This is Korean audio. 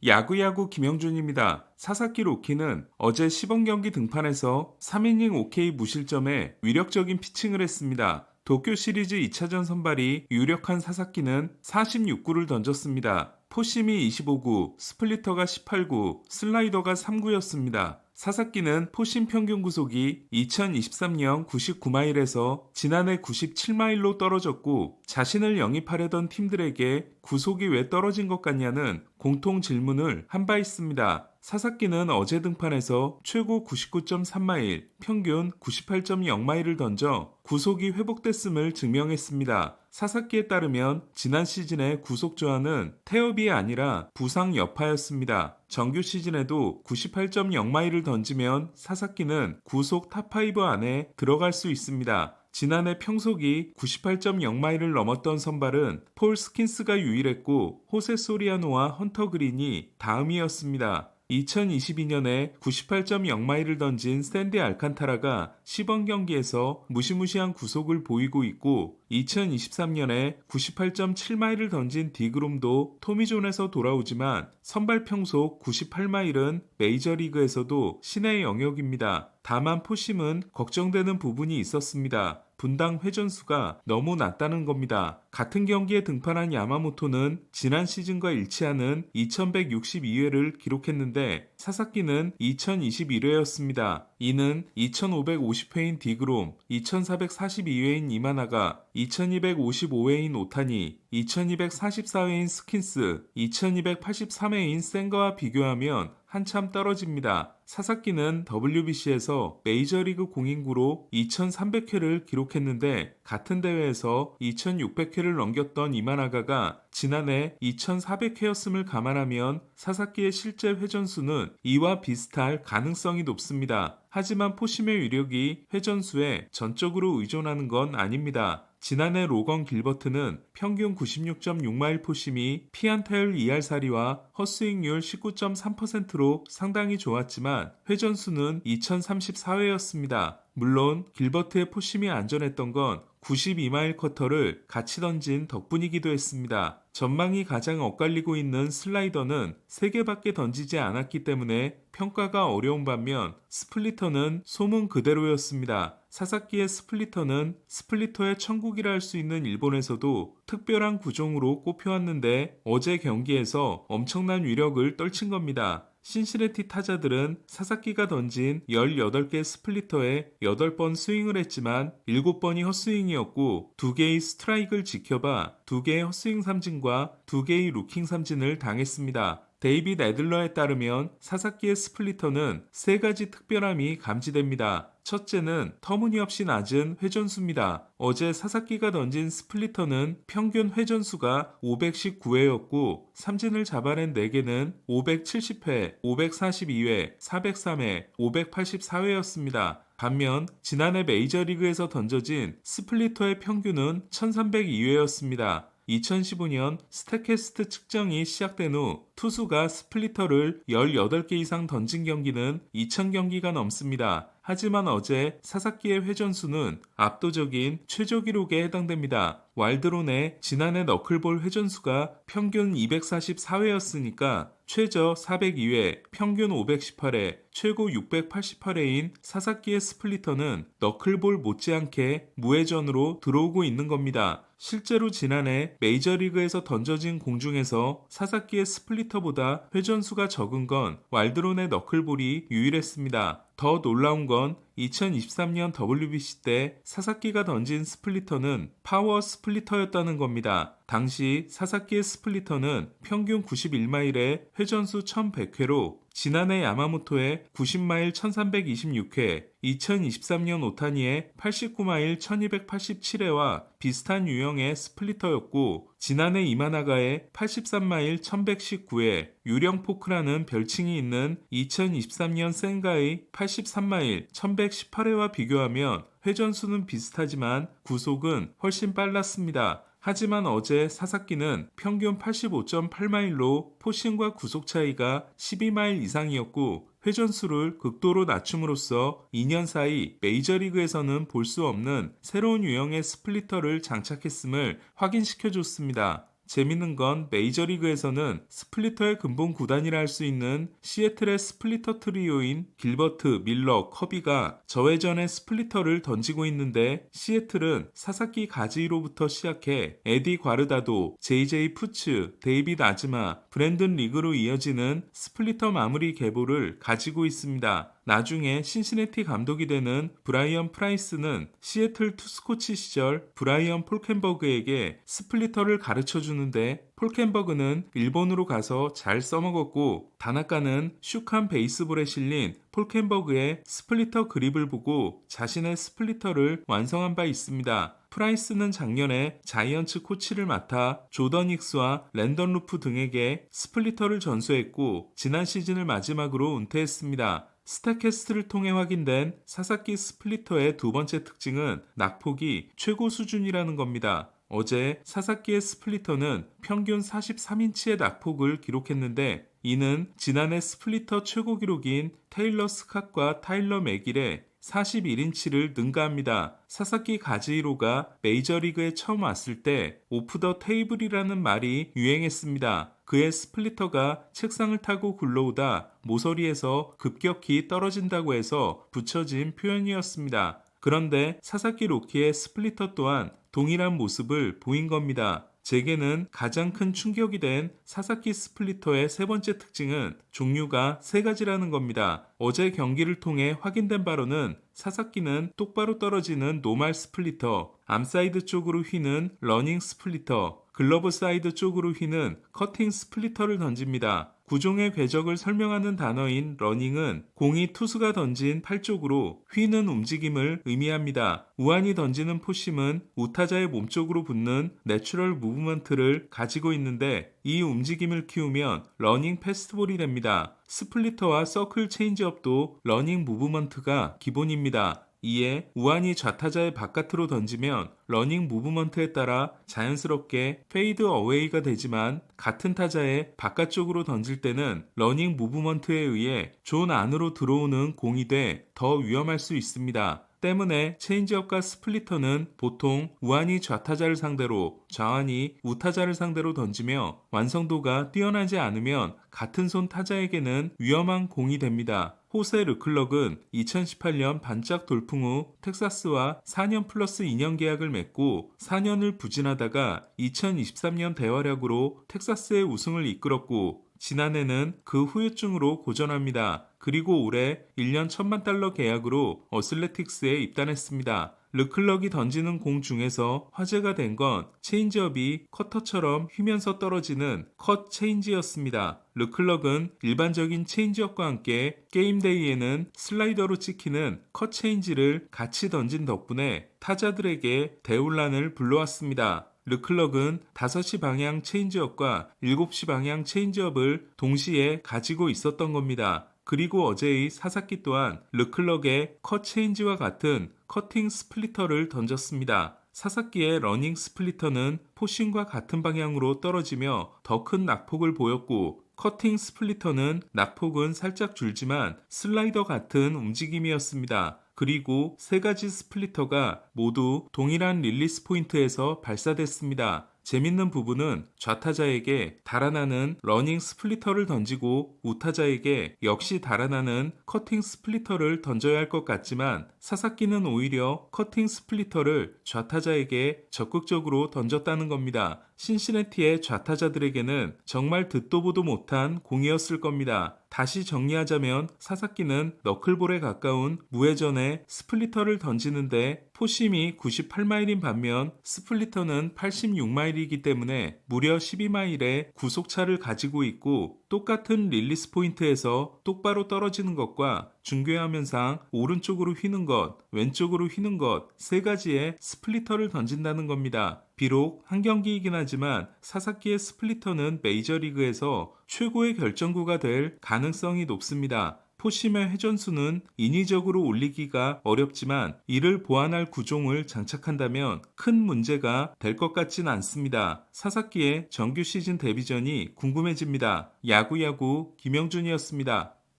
야구야구 김영준입니다. 사사키 로키는 어제 시범 경기 등판에서 3이닝 OK 무실점에 위력적인 피칭을 했습니다. 도쿄 시리즈 2차전 선발이 유력한 사사키는 46구를 던졌습니다. 포심이 25구, 스플리터가 18구, 슬라이더가 3구였습니다. 사사키는 포심 평균 구속이 2023년 99마일에서 지난해 97마일로 떨어졌고 자신을 영입하려던 팀들에게 구속이 왜 떨어진 것 같냐는 공통 질문을 한 바 있습니다. 사사키는 어제 등판에서 최고 99.3마일, 평균 98.0마일을 던져 구속이 회복됐음을 증명했습니다. 사사키에 따르면 지난 시즌의 구속 저하는 태업이 아니라 부상 여파였습니다. 정규 시즌에도 98.0마일을 던지면 사사키는 구속 탑5 안에 들어갈 수 있습니다. 지난해 평속이 98.0마일을 넘었던 선발은 폴 스킨스가 유일했고 호세 소리아노와 헌터 그린이 다음이었습니다. 2022년에 98.0마일을 던진 샌디 알칸타라가 시범 경기에서 무시무시한 구속을 보이고 있고 2023년에 98.7마일을 던진 디그롬도 토미존에서 돌아오지만 선발 평속 98마일은 메이저리그에서도 신의 영역입니다. 다만 포심은 걱정되는 부분이 있었습니다. 분당 회전수가 너무 낮다는 겁니다. 같은 경기에 등판한 야마모토는 지난 시즌과 일치하는 2162회를 기록했는데 사사키는 2021회였습니다. 이는 2550회인 디그롬, 2442회인 이마나가, 2255회인 오타니, 2244회인 스킨스, 2283회인 센거와 비교하면 한참 떨어집니다. 사사키는 WBC에서 메이저리그 공인구로 2300회를 기록했는데 같은 대회에서 2600회를 넘겼던 이마나가가 지난해 2400회였음을 감안하면 사사키의 실제 회전수는 이와 비슷할 가능성이 높습니다. 하지만 포심의 위력이 회전수에 전적으로 의존하는 건 아닙니다. 지난해 로건 길버트는 평균 96.6마일 포심이 피안타율 2할사리와 헛스윙률 19.3%로 상당히 좋았지만 회전수는 2034회였습니다. 물론 길버트의 포심이 안전했던 건 92마일 커터를 같이 던진 덕분이기도 했습니다. 전망이 가장 엇갈리고 있는 슬라이더는 3개밖에 던지지 않았기 때문에 평가가 어려운 반면 스플리터는 소문 그대로였습니다. 사사키의 스플리터는 스플리터의 천국이라 할 수 있는 일본에서도 특별한 구종으로 꼽혀왔는데 어제 경기에서 엄청난 위력을 떨친 겁니다. 신시내티 타자들은 사사키가 던진 18개 스플리터에 8번 스윙을 했지만 7번이 헛스윙이었고 2개의 스트라이크를 지켜봐 2개의 헛스윙 삼진과 2개의 루킹 삼진을 당했습니다. 데이빗 애들러에 따르면 사사키의 스플리터는 3가지 특별함이 감지됩니다. 첫째는 터무니없이 낮은 회전수입니다. 어제 사사키가 던진 스플리터는 평균 회전수가 519회였고 삼진을 잡아낸 4개는 570회, 542회, 403회, 584회였습니다. 반면 지난해 메이저리그에서 던져진 스플리터의 평균은 1302회였습니다. 2015년 스태캐스트 측정이 시작된 후 투수가 스플리터를 18개 이상 던진 경기는 2000경기가 넘습니다. 하지만 어제 사사키의 회전수는 압도적인 최저 기록에 해당됩니다. 와일드론의 지난해 너클볼 회전수가 평균 244회였으니까 최저 402회, 평균 518회, 최고 688회인 사사키의 스플리터는 너클볼 못지않게 무회전으로 들어오고 있는 겁니다. 실제로 지난해 메이저리그에서 던져진 공 중에서 사사키의 스플리터보다 회전수가 적은 건 와일드론의 너클볼이 유일했습니다. 더 놀라운 건 2023년 WBC 때 사사키가 던진 스플리터는 파워 스플리터였다는 겁니다. 당시 사사키의 스플리터는 평균 91마일에 회전수 1100회로 지난해 야마모토의 90마일 1326회, 2023년 오타니의 89마일 1287회와 비슷한 유형의 스플리터였고 지난해 이마나가의 83마일 1119회, 유령 포크라는 별칭이 있는 2023년 센가의 83마일 1118회와 비교하면 회전수는 비슷하지만 구속은 훨씬 빨랐습니다. 하지만 어제 사사키는 평균 85.8마일로 포심과 구속 차이가 12마일 이상이었고 회전수를 극도로 낮춤으로써 2년 사이 메이저리그에서는 볼 수 없는 새로운 유형의 스플리터를 장착했음을 확인시켜줬습니다. 재밌는 건 메이저리그에서는 스플리터의 근본 구단이라 할 수 있는 시애틀의 스플리터 트리오인 길버트, 밀러, 커비가 저회전의 스플리터를 던지고 있는데 시애틀은 사사키 가지이로부터 시작해 에디 과르다도, JJ 푸츠, 데이빗 아즈마, 브랜든 리그로 이어지는 스플리터 마무리 계보를 가지고 있습니다. 나중에 신시내티 감독이 되는 브라이언 프라이스는 시애틀 투스코치 시절 브라이언 폴켄버그에게 스플리터를 가르쳐 주는데 폴켄버그는 일본으로 가서 잘 써먹었고 다나카는 슈칸 베이스볼에 실린 폴켄버그의 스플리터 그립을 보고 자신의 스플리터를 완성한 바 있습니다. 프라이스는 작년에 자이언츠 코치를 맡아 조던 힉스와 랜던 루프 등에게 스플리터를 전수했고 지난 시즌을 마지막으로 은퇴했습니다. 스타캐스트를 통해 확인된 사사키 스플리터의 두 번째 특징은 낙폭이 최고 수준이라는 겁니다. 어제 사사키의 스플리터는 평균 43인치의 낙폭을 기록했는데 이는 지난해 스플리터 최고 기록인 테일러 스캇과 타일러 맥일의 41인치를 능가합니다. 사사키 가지이로가 메이저리그에 처음 왔을 때 오프 더 테이블이라는 말이 유행했습니다. 그의 스플리터가 책상을 타고 굴러오다 모서리에서 급격히 떨어진다고 해서 붙여진 표현이었습니다. 그런데 사사키 로키의 스플리터 또한 동일한 모습을 보인 겁니다. 제게는 가장 큰 충격이 된 사사키 스플리터의 세 번째 특징은 종류가 세 가지라는 겁니다. 어제 경기를 통해 확인된 바로는 사사키는 똑바로 떨어지는 노말 스플리터, 암사이드 쪽으로 휘는 러닝 스플리터, 글러브 사이드 쪽으로 휘는 커팅 스플리터를 던집니다. 구종의 궤적을 설명하는 단어인 러닝은 공이 투수가 던진 팔 쪽으로 휘는 움직임을 의미합니다. 우완이 던지는 포심은 우타자의 몸쪽으로 붙는 내추럴 무브먼트를 가지고 있는데 이 움직임을 키우면 러닝 패스트볼이 됩니다. 스플리터와 서클 체인지업도 러닝 무브먼트가 기본입니다. 이에 우완이 좌타자의 바깥으로 던지면 러닝 무브먼트에 따라 자연스럽게 페이드 어웨이가 되지만 같은 타자의 바깥쪽으로 던질 때는 러닝 무브먼트에 의해 존 안으로 들어오는 공이 돼 더 위험할 수 있습니다. 때문에 체인지업과 스플리터는 보통 우완이 좌타자를 상대로 좌완이 우타자를 상대로 던지며 완성도가 뛰어나지 않으면 같은 손 타자에게는 위험한 공이 됩니다. 호세 르클럭은 2018년 반짝 돌풍 후 텍사스와 4년 플러스 2년 계약을 맺고 4년을 부진하다가 2023년 대활약으로 텍사스의 우승을 이끌었고 지난해는 그 후유증으로 고전합니다. 그리고 올해 1년 1,000만 달러 계약으로 어슬레틱스에 입단했습니다. 르클럭이 던지는 공 중에서 화제가 된 건 체인지업이 커터처럼 휘면서 떨어지는 컷 체인지였습니다. 르클럭은 일반적인 체인지업과 함께 게임데이에는 슬라이더로 찍히는 컷 체인지를 같이 던진 덕분에 타자들에게 대혼란을 불러왔습니다. 르클럭은 5시 방향 체인지업과 7시 방향 체인지업을 동시에 가지고 있었던 겁니다. 그리고 어제의 사사키 또한 르클럭의 컷 체인지와 같은 커팅 스플리터를 던졌습니다. 사사키의 러닝 스플리터는 포심과 같은 방향으로 떨어지며 더 큰 낙폭을 보였고 커팅 스플리터는 낙폭은 살짝 줄지만 슬라이더 같은 움직임이었습니다. 그리고 세 가지 스플리터가 모두 동일한 릴리스 포인트에서 발사됐습니다. 재밌는 부분은 좌타자에게 달아나는 러닝 스플리터를 던지고 우타자에게 역시 달아나는 커팅 스플리터를 던져야 할 것 같지만 사사키는 오히려 커팅 스플리터를 좌타자에게 적극적으로 던졌다는 겁니다. 신시내티의 좌타자들에게는 정말 듣도 보도 못한 공이었을 겁니다. 다시 정리하자면 사사키는 너클볼에 가까운 무회전에 스플리터를 던지는데 포심이 98마일인 반면 스플리터는 86마일이기 때문에 무려 12마일의 구속차를 가지고 있고 똑같은 릴리스 포인트에서 똑바로 떨어지는 것과 중계화 면상 오른쪽으로 휘는 것, 왼쪽으로 휘는 것 세 가지의 스플리터를 던진다는 겁니다. 비록 한 경기이긴 하지만 사사키의 스플리터는 메이저리그에서 최고의 결정구가 될 가능성이 높습니다. 포심의 회전수는 인위적으로 올리기가 어렵지만 이를 보완할 구종을 장착한다면 큰 문제가 될 것 같진 않습니다. 사사키의 정규 시즌 데뷔전이 궁금해집니다. 야구야구 김영준이었습니다.